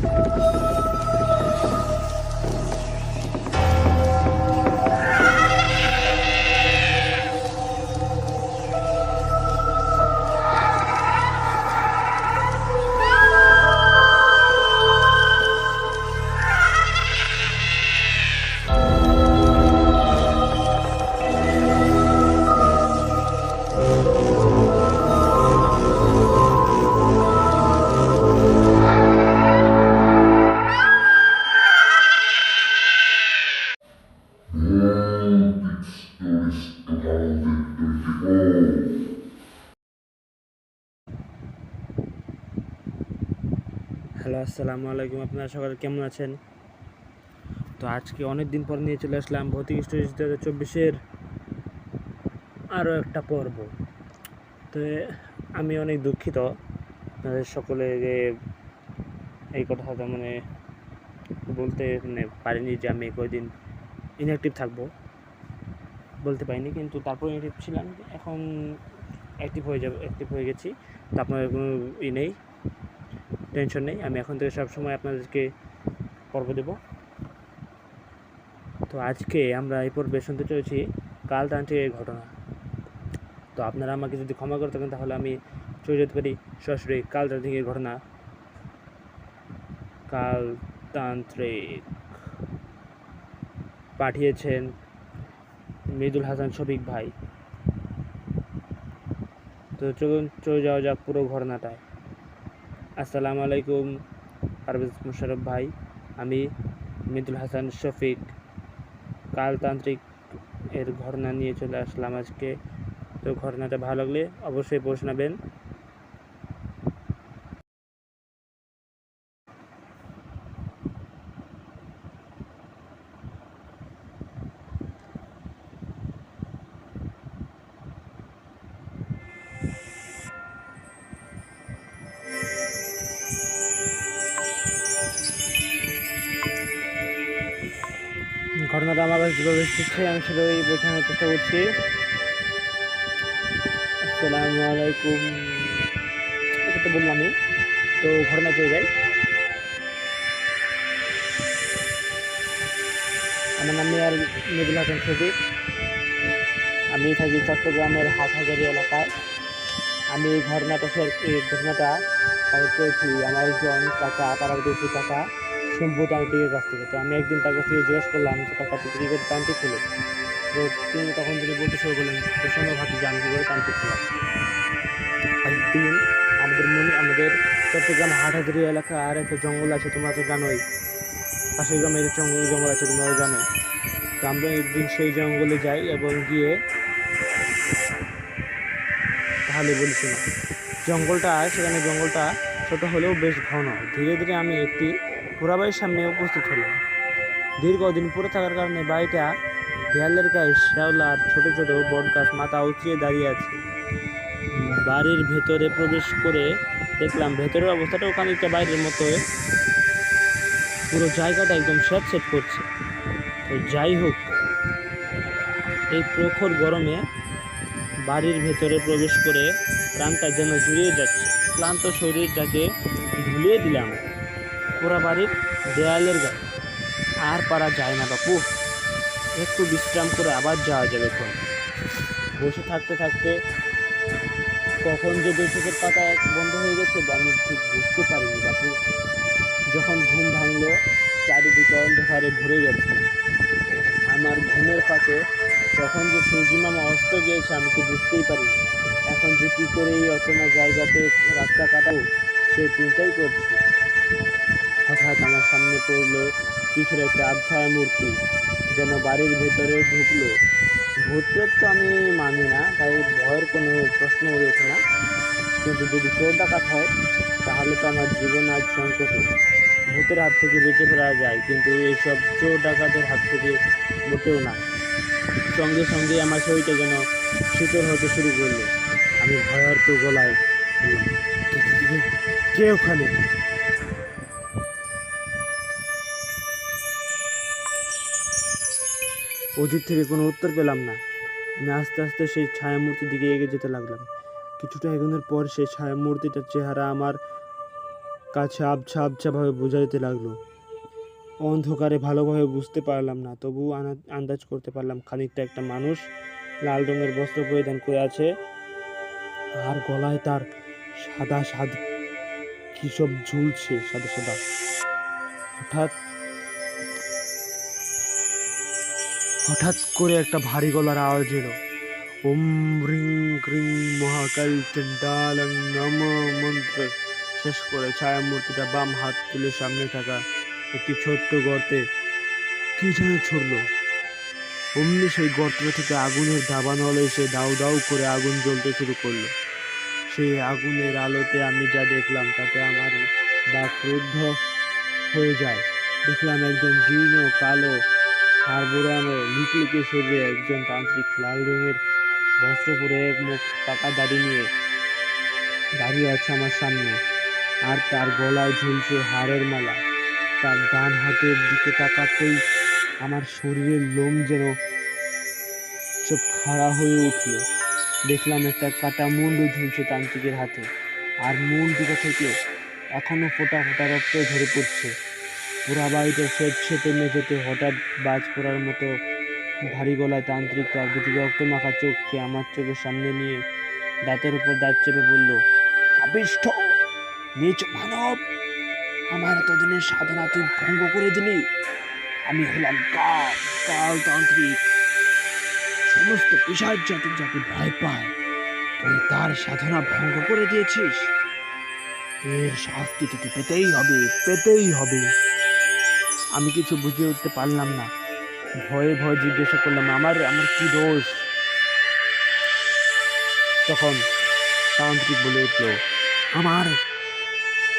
Hello, আসসালামু আলাইকুম। আপনারা সকালে কেমন আছেন? তো আজকে অনেক দিন পর নিয়ে চলে আসলাম ভৌতিক স্টোরিজ 2024-এর আরও একটা পর্ব। তো আমি অনেক দুঃখিত আপনাদের সকলে যে এই কথাটা বলতে পারিনি যে আমি কয়দিন ইনঅ্যাক্টিভ থাকবো, বলতে পারিনি, কিন্তু তারপর ইনঅ্যাক্টিভ ছিলাম। এখন অ্যাক্টিভ হয়ে গেছি। তো আপনাদের কোনো নেই, টেনশন নেই। আমি এখন থেকে সবসময় আপনাদেরকে পর্ব দেব। তো আজকে আমরা এই পর্বে শুনতে চলেছি কালতান্ত্রিকের ঘটনা। তো আপনারা আমাকে যদি ক্ষমা করে থাকেন তাহলে আমি চলে যেতে পারি সরাসরি কালতান্ত্রিকের ঘটনা। কালতান্ত্রিক পাঠিয়েছেন মৃদুল হাসান শফিক ভাই। তো চলুন চলে যাওয়া যাক পুরো ঘটনাটায়। আসসালামু আলাইকুম পারভেজ মুশারফ ভাই, আমি মৃদুল হাসান শফিক কালতান্ত্রিক এর ঘটনা নিয়ে চলে আসলাম আজকে। তো ঘটনাটা ভালো লাগলে অবশ্যই শোনাবেন। ঘটনাটা আমার কাছে যেভাবে এসেছে আমি সেভাবেই বোঝানোর চেষ্টা করছি। আসসালামু আলাইকুম, এটা তো বললামই। তো ঘটনা চলে যাই। আমার নাম আর মৃদুল হাসান শফিক। আমি থাকি চট্টগ্রামের হাটহাজারী এলাকায়। আমি এই ঘটনাটা পেয়েছি আমার একজন কাকা, পাড়াপ্রতিবেশী কাকা শম্ভু তান্ত্রিকের কাছ থেকে। তো আমি একদিন তার কাছ থেকে জিজ্ঞেস করলাম যে কাকা তুই কী করে তান্ত্রিক হলো। তো তিনি বলতে শুরু করলেন তো শোনো ভাবছি যে আমি কী করে তান্ত্রিক হলাম। একদিন আমাদের চট্টগ্রাম হাটহাজারী এলাকা আর একটা জঙ্গল আছে, তোমরা তো জানোই। পাশের গ্রামে জঙ্গল আছে, তোমরা তো জানোই। তো আমরা একদিন সেই জঙ্গলে যাই এবং গিয়ে তাহলে বলছি না জঙ্গলটা ছোট হলেও বেশ ঘন। ধীরে ধীরে আমি একটি পোড়া বাড়ির সামনে উপস্থিত হলাম। দীর্ঘদিন পড়ে থাকার কারণে বাড়িটা দেয়ালের গায়ে শ্যাওলার ছোট ছোট বট গাছ মাথা উঁচিয়ে দাঁড়িয়ে আছে। বাড়ির ভেতরে প্রবেশ করে দেখলাম ভেতরের অবস্থাটাও খানিকটা বাইরের মতো। পুরো জায়গাটা একদম স্যাঁতস্যাঁত করছে। তো যাই হোক, এই প্রখর গরমে বাড়ির ভেতরে প্রবেশ করে প্রাণটা যেন জুড়িয়ে যাচ্ছে। ক্লান্ত শরীরটাকে ঝুলিয়ে দিলাম পোড়া বাড়ির দেয়ালের গায়ে। আর পারা যায় না বাপু, একটু বিশ্রাম করে আবার যাওয়া যাবে। বসে থাকতে থাকতে কখন যে দুই চোখের পাতা বন্ধ হয়ে গেছে আমি ঠিক বুঝতে পারিনি বাপু। যখন ঘুম ভাঙলো চারিদিকে অন্ধকারে ভরে গেছে। আমার ঘুমের ফাঁকে কখন যে সূর্যি মামা অস্ত গিয়েছে আমি তো বুঝতেই পারিনি। এখন যে কী করে এই অচেনা জায়গাতে রাতটা কাটাবো সে চিন্তাই করছি। হঠাৎ আমার সামনে পড়লো কিসের একটা আবছায়া মূর্তি, যেন বাড়ির ভেতরে ঢুকলো। ভূত প্রেত তো আমি মানি না, তাই ভয়ের কোনো প্রশ্ন ওঠে না। কিন্তু যদি চোর ডাকাত হয় তাহলে তো আমার জীবন আজ সংকটে। ভূতের হাত থেকে বেঁচে ফেরা যায়, কিন্তু এইসব চোর ডাকাতের হাত থেকে মোটেও না। সঙ্গে সঙ্গে আমার শরীরটা যেন শীতল হতে শুরু করলো। আমি ভয়ার্ত গলায় বললাম, কে ওখানে? ওদিক থেকে কোনো উত্তর পেলাম না। আমি আস্তে আস্তে সেই ছায়ামূর্তির দিকে এগিয়ে যেতে লাগলাম। কিছুটা এগোনোর পর সেই ছায়ামূর্তিটার চেহারা আমার কাছে আবছা আবছা ভাবে বোঝাইতে লাগলো। অন্ধকারে ভালোভাবে বুঝতে পারলাম না, তবু আন্দাজ করতে পারলাম খানিকটা একটা মানুষ লাল রঙের বস্ত্র পরিধান করে আছে, আর গলায় তার সাদা সাদা কি সব ঝুলছে, সাদা সাদা। হঠাৎ হঠাৎ করে একটা ভারী গলার আওয়াজ এলো, ওম রিং ক্রিং মহাকাল চণ্ডালং নম মন্ত্র শেষ করে ছায়ামূর্তিটা বাম হাত তুলে সামনে থাকা একটি ছোট্ট গর্তে কি যেন ছুড়ল। অমনি সেই গর্ত থেকে আগুনের দাবানল এসে দাউ দাউ করে আগুন জ্বলতে শুরু করলো। সেই আগুনের আলোতে আমি যা দেখলাম তাতে আমার বাক রুদ্ধ হয়ে যায়। দেখলাম একজন জীর্ণ কালো হাড় বোড়ানো লিকলিকে শরীরে একজন তান্ত্রিক লাল রঙের বস্ত্র পরে এক মুখ পাকা দাড়ি নিয়ে দাঁড়িয়ে আছে আমার সামনে, আর তার গলায় ঝুলছে হাড়ের মালা। তার ডান হাতের দিকে তাকাতেই আমার শরীরের লোম যেন সব খাড়া হয়ে উঠল। দেখলাম একটা কাটা মুন্ডু ঝুলছে তান্ত্রিকের হাতে, আর মূল দিকে থেকে এখনো ফোঁটা ফোঁটা রক্ত ঝরে পড়ছে। পুরা বাড়িতে স্বেচ্ছেতে মেঝেতে হঠাৎ বাজ পড়ার মতো ভারী গলায় তান্ত্রিক তার দুটি রক্তমাখা চোখকে আমার চোখের সামনে নিয়ে দাঁতের উপর দাঁত চেপে বলল, পাপিষ্ঠ নীচ মানব, আমার এতদিনের সাধনা তুই ভঙ্গ করে দিলি। আমি হলাম কাল, কাল তান্ত্রিক। সমস্ত পিশাচ জাতি যাকে ভয় পায়, তুই তার সাধনা ভঙ্গ করে দিয়েছিস। এর শাস্তি তোকে পেতেই হবে, পেতেই হবে। আমি কিছু বুঝে উঠতে পারলাম না। ভয়ে ভয়ে জিজ্ঞাসা করলাম, আমার আমার কি দোষ? তখন তান্ত্রিক বলে উঠল, আমার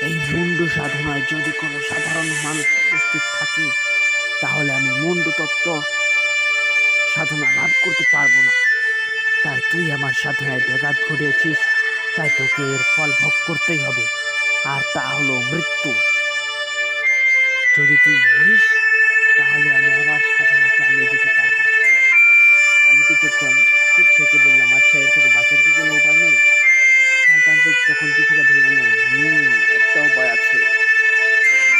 এই মুন্ডু সাধনায় যদি কোনো সাধারণ মানুষ উপস্থিত থাকে, তাহলে আমি মুন্ডু তত্ত্ব সাধনা লাভ করতে পারবো না। তাই তুই আমার সাধনায় ব্যাঘাত ঘটিয়েছিস, তাই তোকে এর ফল ভোগ করতেই হবে, আর তা হলো মৃত্যু। যদি তুই মরিস, তাহলে আমি আবার সাধনা চালিয়ে যেতে পারবো। আমি কিছুক্ষণ চুপ থেকে বললাম, আচ্ছা এর থেকে বাঁচার কি কোনো উপায় নেই? তান্ত্রিক তখন কিছুটা ভেবে বললাম, একটা উপায় আছে।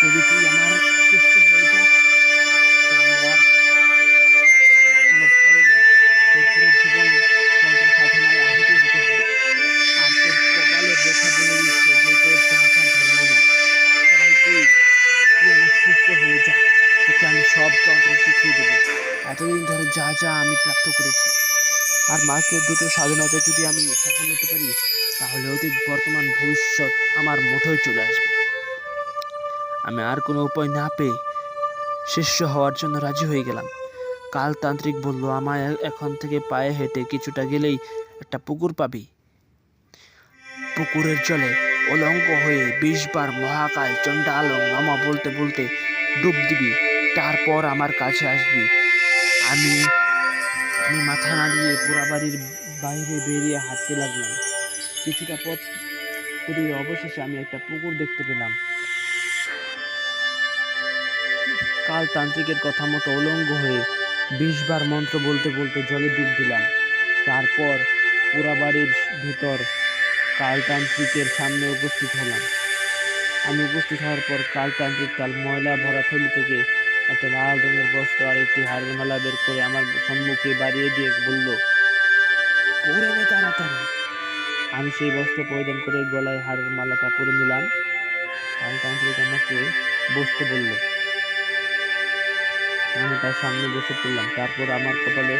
যদি তুই আমার শিষ্য হয়ে যাস, তাহলে আর কোনো ভয় নেই। তোর পুরো জীবন তন্ত্র সাধনায় আহুতি দিতে হবে, আর তোর কপালের রেখা বলে দিচ্ছে যে তোর সংসার ধর্ম নেই। তাই তুই আমার শিষ্য হয়ে যা, তোকে আমি সব তন্ত্র শিখিয়ে দেবো। এতদিন ধরে যা যা আমি প্রাপ্ত করেছি, আর মাত্র দুটো সাধনাতে যদি আমি সফল হতে পারি, তাহলে অতীত বর্তমান ভবিষ্যৎ আমার মুঠোয় চলে আসবে। আমি আর কোনো উপায় না পেয়ে শিষ্য হওয়ার জন্য রাজি হয়ে গেলাম। কাল তান্ত্রিক বলল, আমায় এখন থেকে পায়ে হেঁটে কিছুটা গেলেই একটা পুকুর পাবি। পুকুরের জলে উলঙ্গ হয়ে 20 বার মহাকাল চণ্ডালং নম বলতে বলতে ডুব দিবি, তারপর আমার কাছে আসবি। আমি আমি মাথা নাড়িয়ে পুরা বাড়ির বাইরে বেরিয়ে হাঁটতে লাগলাম। কিছুটা পথ পেরিয়ে অবশেষে আমি একটা পুকুর দেখতে পেলাম। কাল তান্ত্রিকের কথা মতো উলঙ্গ হয়ে 20 বার মন্ত্র বলতে বলতে জলে ডুব দিলাম। তারপর পুরা বাড়ির ভিতর কাল তান্ত্রিকের সামনে উপস্থিত হলাম। আমি উপস্থিত হওয়ার পর কাল তান্ত্রিক তার ময়লা ভরা থলি থেকে একটা লাল রঙের বস্ত্র আর একটি হাড়ের মালা বের করে আমার সম্মুখে বাড়িয়ে দিয়ে বলল, পরে নে তাড়াতাড়ি। আমি সেই বস্ত্র পরিধান করে গলায় হাড়ের মালাটা পরে নিলাম। কাল তান্ত্রিক আমাকে বসতে বলল। আমি তার সামনে বসে পড়লাম। তারপর আমার কপালে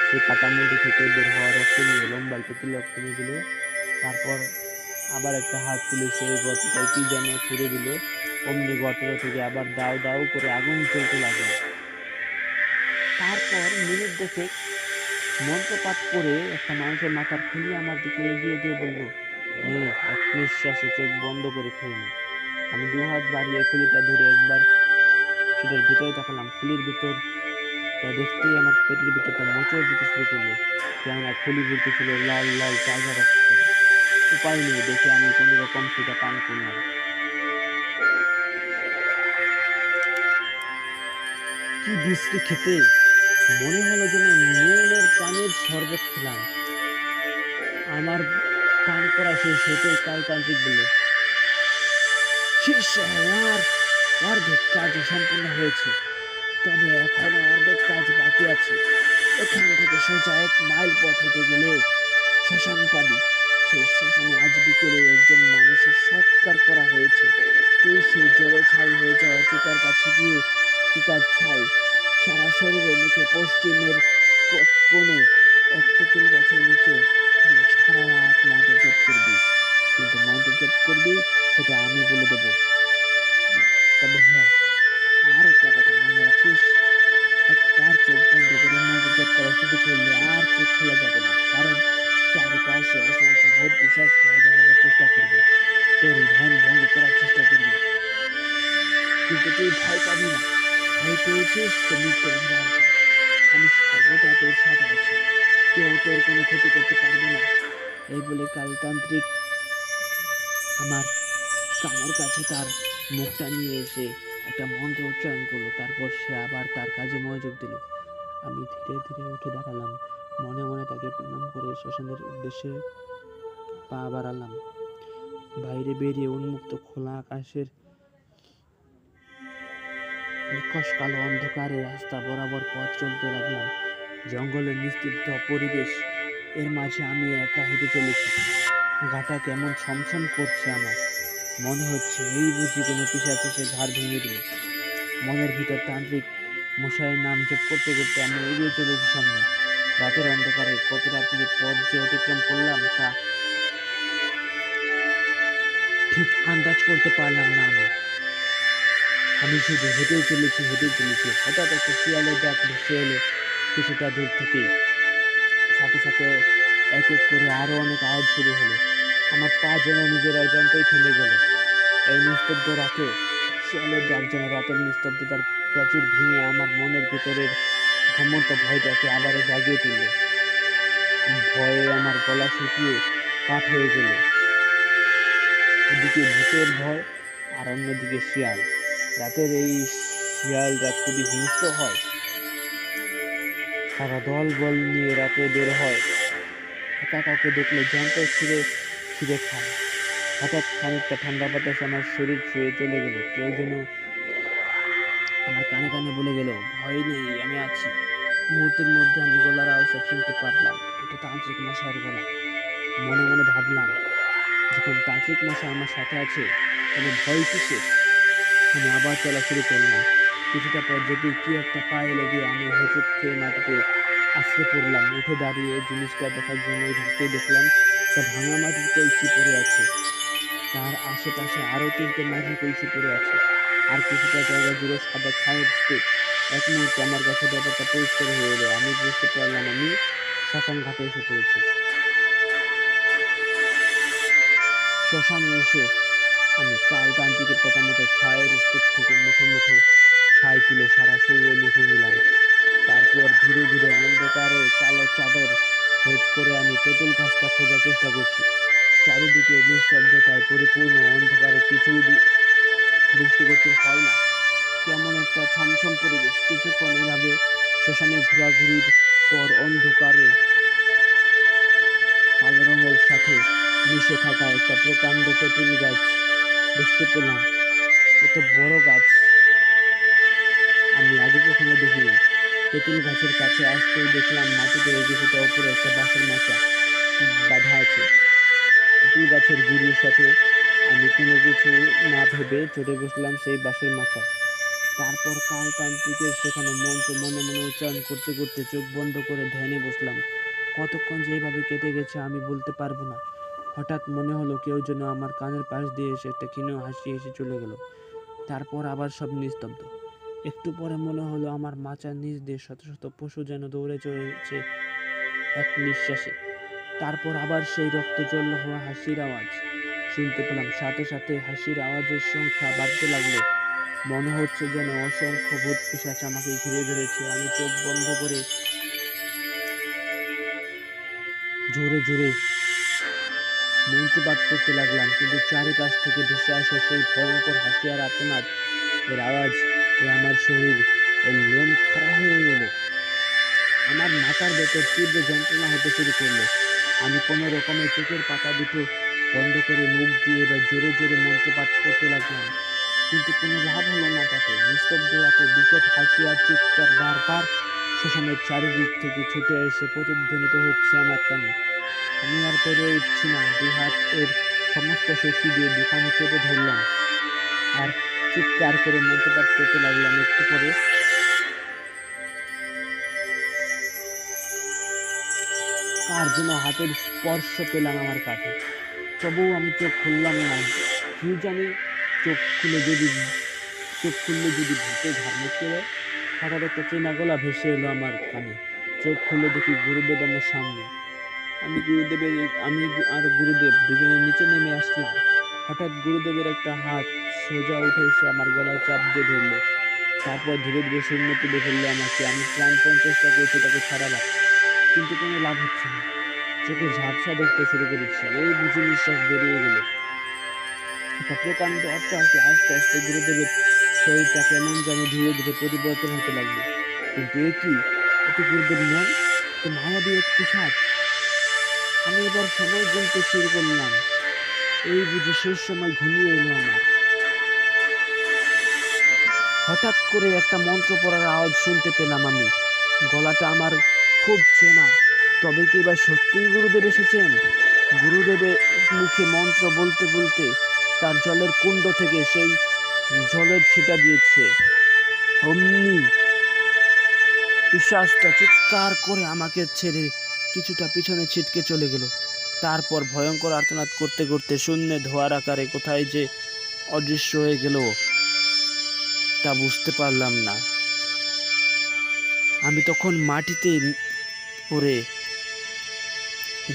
সেই কাটা মুন্ডু থেকে বের হওয়া রক্ত নিয়ে লম্বা একটু তিলক টেনে দিল। তারপর আবার একটা হাত তুলে সেই গর্তটায় কি যেন ছুড়ে দিল। অমনি গর্তটা থেকে আবার দাউ দাউ করে আগুন চলতে লাগলো। তারপর মিনিট দেখে মন্ত্রপাঠ করে একটা মানুষের মাথার খুলি আমার দিকে এগিয়ে দিয়ে বলল, নে এক নিঃশ্বাসে চোখ বন্ধ করে খেয়ে নে। আমি দু হাত বাড়িয়ে খুলিটা ধরে একবার সেটার ভিতরে তাকালাম। খুলির ভিতর তা দেখতেই আমার পেটের ভিতরটা মোচড় দিতে শুরু করলো, কেননা খুলি ভর্তি ছিল লাল লাল তাজা রক্ত। উপায় নেই দেখে আমি কোনো রকম সেটা পান করলাম। কি বিশ্রী খেতে! মনে হলো যেন নুনের পানির শরবত খেলাম। আমার পান করা শেষ হতে কাল তান্ত্রিক বলল, শীর্ষ হওয়ার অর্ধেক কাজ সম্পূর্ণ হয়েছে, তবে এখনো অর্ধেক কাজ বাকি আছে। এখান থেকে সোজা 1 মাইল পথ হেঁটে গেলে শ্মশান পাবি। সেই শ্মশানে আজ বিকেলে একজন মানুষের সৎকার করা হয়েছে। তুই সেই জলে ছাই হয়ে যাওয়া চিতার কাছে গিয়ে চিতার ছাই সারা শরীরে মুখে পশ্চিমের কোণে এক তেঁতুল গাছের নিচে গিয়ে সারা রাত মন্ত্র জপ করবি। কিন্তু মন্ত্র জপ করবি সেটা আমি বলে দেব। তবে হ্যাঁ, আর একটা কথা মনে রাখিস, একবার চোখ বন্ধ করে মন্ত্র জপ করা শুরু করলে আর চোখ খোলা যাবে না, কারণ চারিপাশে অসংখ্য ভূত পিশাচ ভয় দেখাবার চেষ্টা করবে, তোর ধ্যান ভঙ্গ করার চেষ্টা করবে। কিন্তু তুই ভয় পাবি না। ভয় পেয়েছিস তো মৃত্যু আসবে। আমি সর্বদা তোর সাথে আছি, কেউ তোর কোনো ক্ষতি করতে পারবে না। এই বলে কালতান্ত্রিক আমার কানের কাছে তার মুখটা নিয়ে এসে একটা মন্ত্র উচ্চারণ করলো। তারপর সে আবার তার কাজে মনোযোগ দিল। আমি ধীরে ধীরে উঠে দাঁড়ালাম, মনে মনে তাকে প্রণাম করে শ্মশানের উদ্দেশ্যে পা বাড়ালাম। বাইরে বেরিয়ে উন্মুক্ত খোলা আকাশের নিকষ কালো অন্ধকারে রাস্তা বরাবর পথ চলতে লাগলাম। জঙ্গলের নিস্তব্ধ পরিবেশ, এর মাঝে আমি একা হেঁটে চলেছি। গাটা কেমন ছমছম করছে আমার, মনে হচ্ছে এই বুঝি কোনো পিশাচ এসে ঘাড় ভেঙে দিল। মনের ভিতর তান্ত্রিক মশাইয়ের নাম জপ করতে করতে আমি এগিয়ে চলেছি সামনে। রাতের অন্ধকারে কত রাত্রি পথ যে অতিক্রম করলাম তা ঠিক আন্দাজ করতে পারলাম না। আমি শুধু হেঁটেই চলেছি। হঠাৎ একটা শিয়ালের ডাক ভেসে এলো কিছুটা দূর থেকেই। সাথে সাথে এক এক করে আরো অনেক আওয়াজ শুরু হলো। আমার পা যেন নিজের অজান্তেই থেমে গেল। এই নিস্তব্ধ রাতে শিয়ালের ডাক যেন রাতের নিস্তব্ধতার প্রাচীর ভেঙে আমার মনের ভিতরের ঘুমন্ত ভয়টাকে আবারও জাগিয়ে তুলল। ভয়ে আমার গলা শুকিয়ে কাঠ হয়ে গেল। এদিকে ভূতের ভয় আর অন্যদিকে শিয়াল। রাতের এই শিয়ালরা খুবই হিংস্র হয়। তারা দল বল নিয়ে রাতে বের হয়, একা কাউকে দেখলে যন্ত্র ছিঁড়ে খায়। হঠাৎ খানিকটা ঠান্ডা বাতাস আমার শরীর ছুঁয়ে চলে গেল। কেউ যেন আমার কানে কানে বলে গেল, ভয় নেই, আমি আছি। মুহূর্তের মধ্যে আমি গলার আওয়াজটা চিনতে পারলাম, এটা তান্ত্রিক মশাইয়ের গলা। মনে মনে ভাবলাম, যখন তান্ত্রিক মশাই আমার সাথে আছে তবে ভয় কিসের। আমি আবার চলা শুরু করলাম। কিছুটা পর যেতেই কি একটা পায়ে লেগে আমি হোঁচট খেয়ে মাটিতে আছড়ে পড়লাম। উঠে দাঁড়িয়ে জিনিসটা দেখার জন্য ঢুকতে দেখলাম একটা ভাঙা মাটির কলসি পড়ে আছে। তার আশেপাশে আরো 3টে মাটির কলসি পড়ে আছে, আর কিছুটা জায়গা জুড়ে সাদা ছায়ের স্তূপ। এক মুহূর্তে আমার কাছে ব্যাপারটা পরিষ্কার হয়ে এলো। আমি বুঝতে পারলাম আমি শ্মশান ঘাটে এসে পড়েছি। শ্মশানে এসে আমি কালতান্ত্রিকের কথা মতো ছায়ের স্তূপ থেকে মুঠো মুঠো ছাই তুলে সারা শরীরে মেখে নিলাম। তারপর ধীরে ধীরে অন্ধকারে কালো চাদর ভেদ করে আমি তেঁতুল গাছটা খোঁজার চেষ্টা করছি। চারিদিকে নিস্তব্ধতায় পরিপূর্ণ, অন্ধকারে কিছুই দৃষ্টিগোচর হয় না। কেমন একটা ছমছম পরিবেশ। কিছুক্ষণ এভাবে শ্মশানে ঘোরাঘুরির পর অন্ধকারে কালো রঙের সাথে মিশে থাকা একটা প্রকাণ্ড তেঁতুল গাছ দেখতে পেলাম। এত বড় গাছ আমি আগে কখনো দেখিনি। তেঁতুল গাছের কাছে আসতেই দেখলাম মাটিতে কিছুটা উপরে একটা বাঁশের মাচা বাঁধা আছে। তেঁতুল গাছের গুড়ির সাথে আমি কোনো কিছু না ভেবে চড়ে বসলাম সেই বাঁশের মাচায়। তারপর কালতান্ত্রিকের শেখানো মন্ত্র মনে মনে উচ্চারণ করতে করতে চোখ বন্ধ করে ধ্যানে বসলাম। কতক্ষণ যে এইভাবে কেটে গেছে আমি বলতে পারবো না। হঠাৎ মনে হলো কেউ যেন আমার কানের পাশ দিয়ে এসে একটা ক্ষীণ হাসি এসে চলে গেল। তারপর আবার সব নিস্তব্ধ। একটু পরে মনে হলো আমার মাচার নিচ দিয়ে শত শত পশু যেন দৌড়ে চলেছে এক নিঃশ্বাসে। তারপর আবার সেই রক্তচল্ল হওয়া হাসির আওয়াজ শুনতে পেলাম। সাথে সাথে হাসির আওয়াজের সংখ্যা বাড়তে লাগলো। মনে হচ্ছে যেন অসংখ্য ভূত পিশাচ আমাকে ঘিরে ধরেছে। আমি চোখ বন্ধ করে জোরে জোরে মন্ত্রপাঠ করতে লাগলাম, কিন্তু চারিপাশ থেকে ভেসে আসা সেই ভয়ঙ্কর হাসি আর আর্তনাদ এর আওয়াজ আমার শরীর এর লোম খাড়া হয়ে এলো। আমার মাথার ভেতর তীব্র যন্ত্রণা হতে শুরু করলো। আমি কোনো রকমের চোখের পাতা দুটো বন্ধ করে মুখ দিয়ে এবার জোরে জোরে মন্ত্রপাঠ করতে লাগলাম, কিন্তু কোনো লাভ হলো না তাতে। নিস্তব্ধ রাতে বিকট হাসি আর চিৎকার বারবার শ্মশানের চারিদিক থেকে ছুটে এসে প্রতিধ্বনিত হচ্ছে আমার কানে। আমি আর পেরে উঠছি না, দুই হাত এর সমস্ত শক্তি দিয়ে দুখানে চেপে ধরলাম আর চিৎকার করে মন্ত্রপাঠ করতে লাগলাম। একটু পরে কার যেন হাতের স্পর্শ পেলাম আমার কাছে, তবুও আমি চোখ খুললাম না। কি জানি চোখ খুললে যদি ভূতে ঝাড়মুখ করে। হঠাৎ একটা চেনা গলা ভেসে এলো আমার কানে। চোখ খুলে দেখি গুরুদেব আমার সামনে। আমি আর গুরুদেব দুজনে নিচে নেমে আসলাম। হঠাৎ গুরুদেবের একটা হাত সোজা উঠে এসে আমার গলায় চাপ দিয়ে ধরলো, তারপর ধীরে ধীরে শূন্য তুলে ফেললো আমাকে। আমি প্রাণপণ চেষ্টা করছি তাকে ছাড়াবার, কিন্তু কোনো লাভ হচ্ছে না। চোখে ঝাপসা দেখতে শুরু করেছি। এই বুঝি নিঃশ্বাস বেরিয়ে গেল। একটা প্রকাণ্ড অট্টহাসি আস্তে আস্তে গুরুদেবের শরীরটা কেমন যেন ধীরে ধীরে পরিবর্তন হতে লাগলো। কিন্তু এটি গুরুদেব নয়, তো মায়াবী এক পিশাচ। আমি এবার সময় গুনতে শুরু করলাম। এই বুঝি শেষ সময় ঘনিয়ে এলো আমার। হঠাৎ করে একটা মন্ত্র পড়ার আওয়াজ শুনতে পেলাম আমি। গলাটা আমার খুব চেনা। তবে কি এবার সত্যিই গুরুদেব এসেছেন? গুরুদেবের মুখে মন্ত্র বলতে বলতে তার জলের কুণ্ড থেকে সেই জলের ছিটা দিয়েছে। অমনি পিশাচটা চিৎকার করে আমাকে ছেড়ে কিছুটা পিছনে ছিটকে চলে গেল। তারপর ভয়ঙ্কর আর্তনাদ করতে করতে শূন্যে ধোঁয়ার আকারে কোথায় যে অদৃশ্য হয়ে গেল তা বুঝতে পারলাম না। আমি তখন মাটিতে পড়ে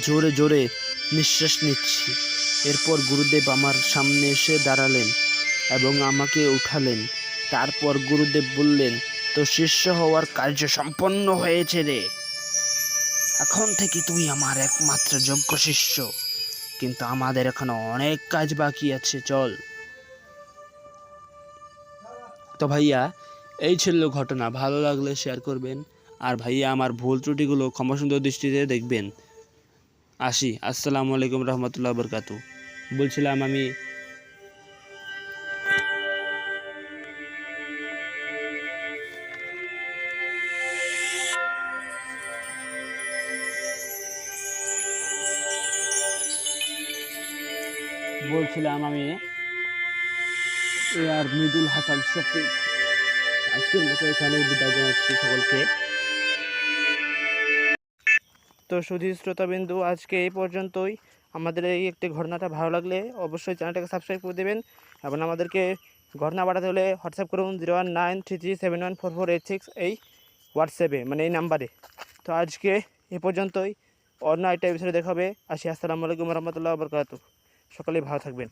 জোরে জোরে নিঃশ্বাস নিচ্ছি। এরপর গুরুদেব আমার সামনে এসে দাঁড়ালেন এবং আমাকে উঠালেন। তারপর গুরুদেব বললেন, তো শিষ্য হওয়ার কার্য সম্পন্ন হয়েছে রে। এখন থেকে তুই আমার একমাত্র যোগ্য শিষ্য, কিন্তু আমাদের এখনো অনেক কাজ বাকি আছে, চল। তো ভাইয়া, এই ছিল ঘটনা। ভালো লাগলে শেয়ার করবেন, আর ভাইয়া আমার ভুল ত্রুটিগুলো ক্ষমাসুন্দর দৃষ্টিতে দেখবেন। আসি। আসসালামু আলাইকুম রহমতুল্লাহ বরকাতু। বলছিলাম আমি আর মৃদুল হাসান শফিক। আজকের মতো এখানে বিদায় জানাচ্ছি সকলকে। তো সুধী শ্রোতাবিন্দু, আজকে এই পর্যন্তই। আমাদের এই একটি ঘটনাটা ভালো লাগলে অবশ্যই চ্যানেলটাকে সাবস্ক্রাইব করে দেবেন, এবং আমাদেরকে ঘটনা পাঠাতে হলে হোয়াটসঅ্যাপ করুন 01933714486 এই হোয়াটসঅ্যাপে, মানে এই নাম্বারে। তো আজকে এ পর্যন্তই। অন্য একটা এপিসোডে দেখা হবে। আসি। আসসালামু আলাইকুম রহমতুল্লাহ বরকাতু। সকলেই ভালো থাকবেন।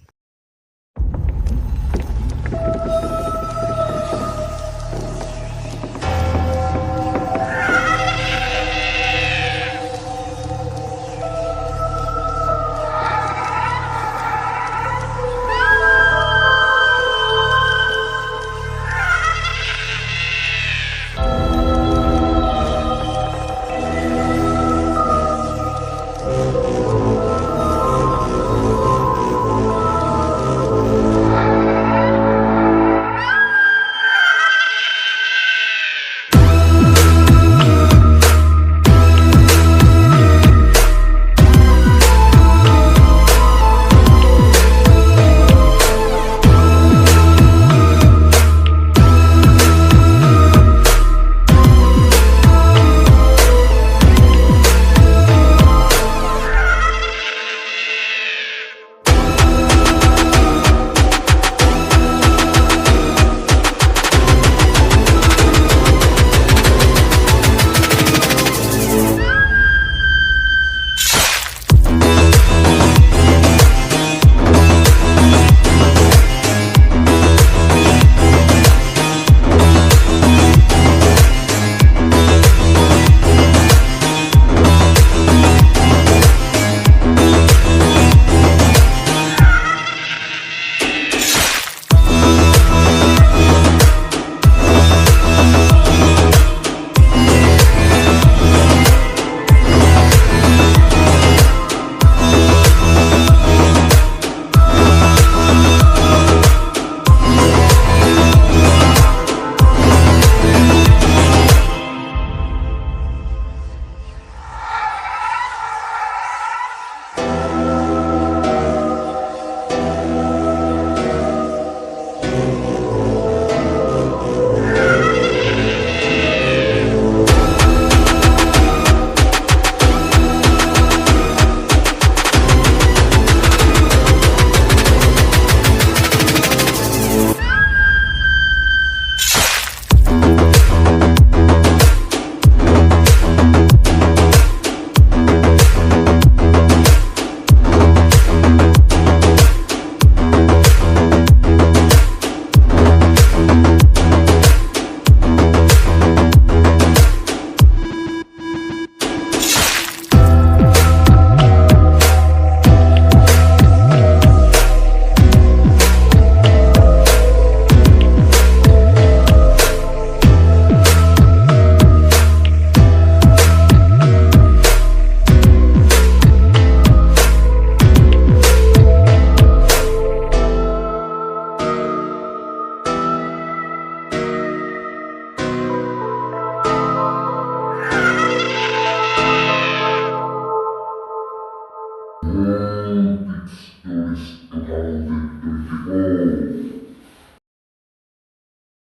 Molti storici totali